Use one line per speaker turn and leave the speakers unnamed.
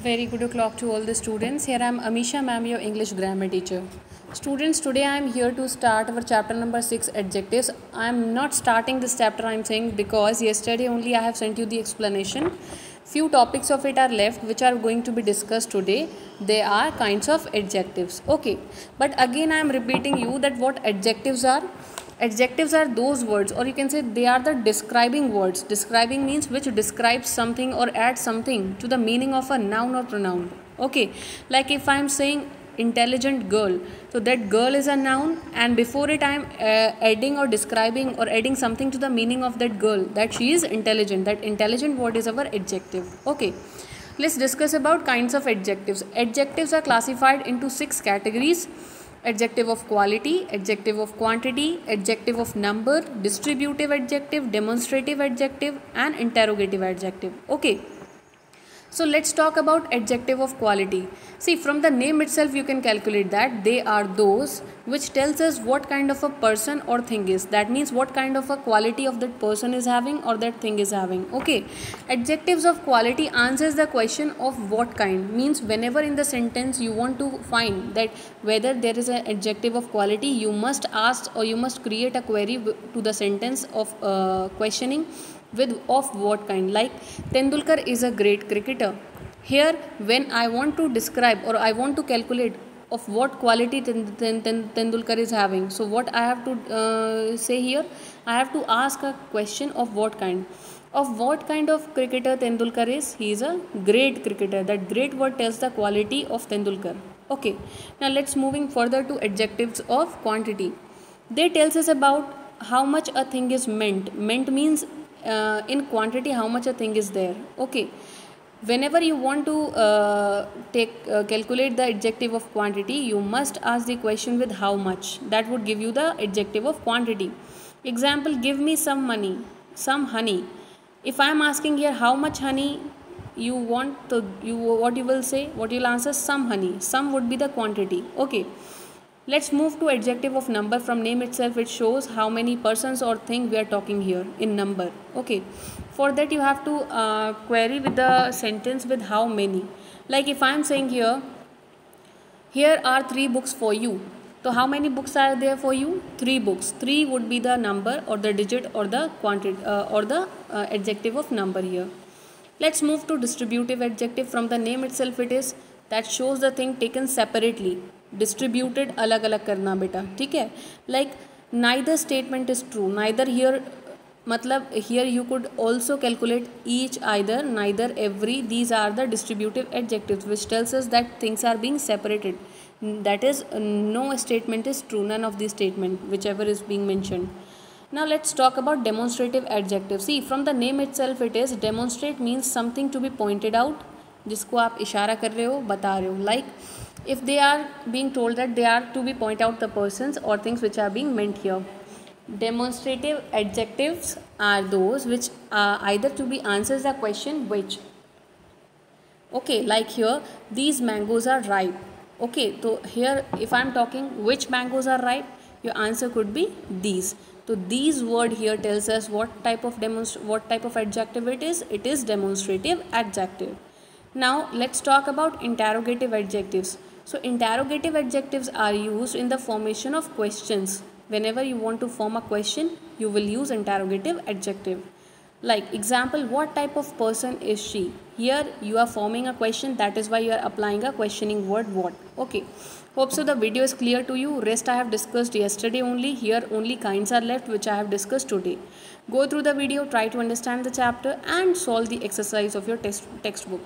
Very good o'clock to all the students. Here I am Amisha ma'am, your English grammar teacher. Students, today I am here to start our chapter number 6, adjectives. I am not starting this chapter, I am saying, because yesterday only I have sent you the explanation. Few topics of it are left which are going to be discussed today. They are kinds of adjectives. Okay, but again I am repeating you that what adjectives are. Adjectives are those words, or you can say they are the describing words. Describing means which describes something or adds something to the meaning of a noun or pronoun. Okay, like if I am saying intelligent girl, so that girl is a noun, and before it I am adding or describing or adding something to the meaning of that girl, that she is intelligent. That intelligent word is our adjective. Okay, let's discuss about kinds of adjectives. Adjectives are classified into 6 categories: adjective of quality, adjective of quantity, adjective of number, distributive adjective, demonstrative adjective, and interrogative adjective. Okay, so let's talk about adjective of quality. See, from the name itself you can calculate that they are those which tells us what kind of a person or thing is. That means what kind of a quality of that person is having or that thing is having. Okay, adjectives of quality answers the question of what kind. Means whenever in the sentence you want to find that whether there is an adjective of quality, you must ask or you must create a query to the sentence of questioning with of what kind. Like Tendulkar is a great cricketer. Here when I want to describe or I want to calculate of what quality Tendulkar is having, so what I have to say here, I have to ask a question of what kind. Of what kind of cricketer Tendulkar is? He is a great cricketer. That great word tells the quality of Tendulkar. Okay, now let's moving further to adjectives of quantity. They tells us about how much a thing is meant. Meant means in quantity how much a thing is there. Okay, whenever you want to calculate the adjective of quantity, you must ask the question with how much. That would give you the adjective of quantity. Example, give me some money, some honey. If I am asking here how much honey you want, to what you will say, what you will answer, some honey. Some would be the quantity. Okay, let's move to adjective of number. From name itself it shows how many persons or thing we are talking here in number. Okay, for that you have to query with the sentence with how many. Like if I am saying here are 3 books for you, so how many books are there for you? 3 books. 3 would be the number or the digit or the quantity or the adjective of number here. Let's move to distributive adjective. From the name itself it is that shows the thing taken separately. Distributed अलग अलग करना बेटा, ठीक है. Like neither statement is true. Neither here मतलब here you could also calculate each, either, neither, every. These are the distributive adjectives which tells us that things are being separated. That is, no statement is true. None of the statement whichever is being mentioned. Now let's talk about demonstrative adjective. See, from the name itself it is demonstrate means something to be pointed out, जिसको आप इशारा कर रहे हो, बता रहे हो. Like if they are being told that they are to be point out the persons or things which are being meant here. Demonstrative adjectives are those which are either to be answers the question which. Okay, like here these mangoes are ripe. Okay, so here if I am talking which mangoes are ripe, your answer could be these. So these word here tells us what type of adjective it is. It is demonstrative adjective. Now let's talk about interrogative adjectives. So interrogative adjectives are used in the formation of questions. Whenever you want to form a question, you will use interrogative adjective. Like example, what type of person is she? Here you are forming a question, that is why you are applying a questioning word what. Okay, hope so the video is clear to you. Rest I have discussed yesterday only. Here only kinds are left which I have discussed today. Go through the video, try to understand the chapter and solve the exercise of your textbook.